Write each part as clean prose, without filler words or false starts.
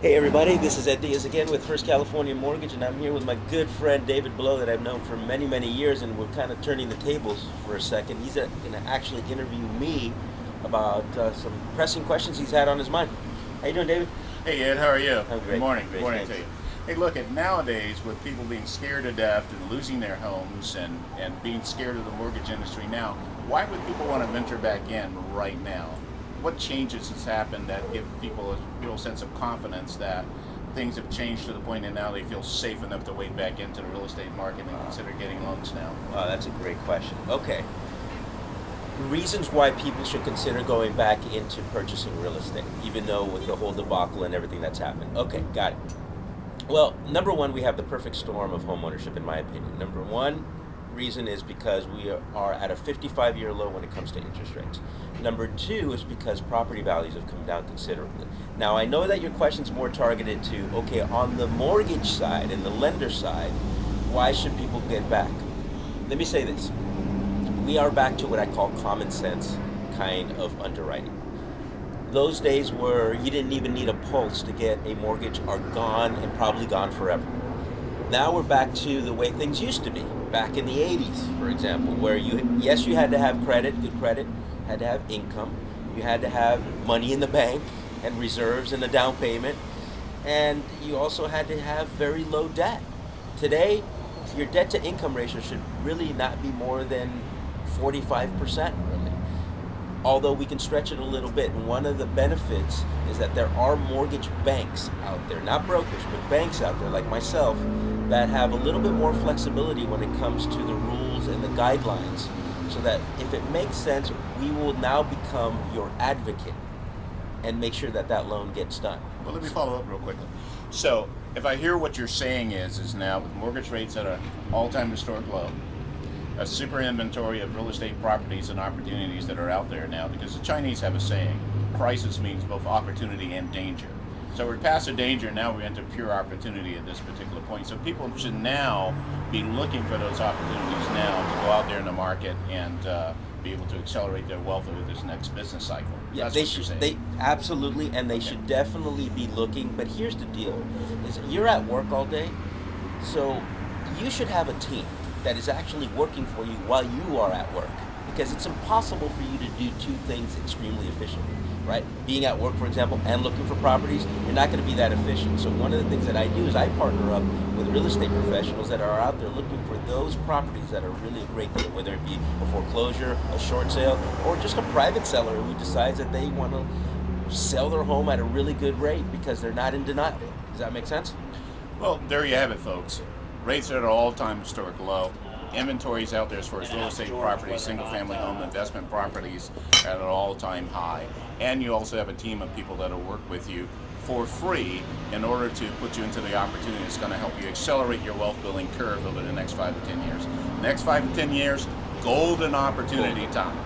Hey everybody, this is Ed Diaz again with First California Mortgage, and I'm here with my good friend David Blow that I've known for many, many years, and we're kind of turning the tables for a second. He's going to actually interview me about some pressing questions he's had on his mind. How you doing, David? Hey Ed, how are you? I'm Good great. morning. Great, Good morning thanks. to you. Hey, look, at nowadays with people being scared to death and losing their homes and being scared of the mortgage industry now, why would people want to venture back in right now? What changes has happened that give people a real sense of confidence that things have changed to the point that now they feel safe enough to wade back into the real estate market and consider getting loans now? That's a great question. Okay. Reasons why people should consider going back into purchasing real estate, even though with the whole debacle and everything that's happened. Okay, got it. Well, number one, we have the perfect storm of homeownership, in my opinion. Number one reason is because we are at a 55-year low when it comes to interest rates. Number two is because property values have come down considerably. Now, I know that your question's more targeted to, okay, on the mortgage side and the lender side, why should people get back? Let me say this. We are back to what I call common sense kind of underwriting. Those days where you didn't even need a pulse to get a mortgage are gone and probably gone forever. Now we're back to the way things used to be, back in the 80s, for example, where you had to have credit, good credit, had to have income, you had to have money in the bank and reserves and a down payment, and you also had to have very low debt. Today, your debt to income ratio should really not be more than 45%, really. Although we can stretch it a little bit, and one of the benefits is that there are mortgage banks out there, not brokers, but banks out there like myself, that have a little bit more flexibility when it comes to the rules and the guidelines, so that if it makes sense, we will now become your advocate and make sure that that loan gets done. Well, let me follow up real quickly. So, if I hear what you're saying is now with mortgage rates at an all-time historic low, a super inventory of real estate properties and opportunities that are out there now, because the Chinese have a saying, crisis means both opportunity and danger. So we're past the danger, now we're into pure opportunity at this particular point. So people should now be looking for those opportunities now to go out there in the market and be able to accelerate their wealth over this next business cycle. Yeah, That's they what you're should. saying. They absolutely, and they should definitely be looking. But here's the deal: is you're at work all day, so you should have a team that is actually working for you while you are at work, because it's impossible for you to do two things extremely efficiently, right? Being at work, for example, and looking for properties, you're not going to be that efficient. So one of the things that I do is I partner up with real estate professionals that are out there looking for those properties that are really a great deal, whether it be a foreclosure, a short sale, or just a private seller who decides that they want to sell their home at a really good rate because they're not in denial. Does that make sense? Well, there you have it, folks. Rates are at an all-time historic low. Inventories out there as far as real estate properties, single-family home investment properties are at an all-time high. And you also have a team of people that will work with you for free in order to put you into the opportunity that's going to help you accelerate your wealth building curve over the next 5 to 10 years. Next 5 to 10 years, golden opportunity time.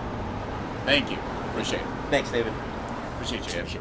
Thank you. Appreciate it. Thanks, David. Appreciate you, Ed.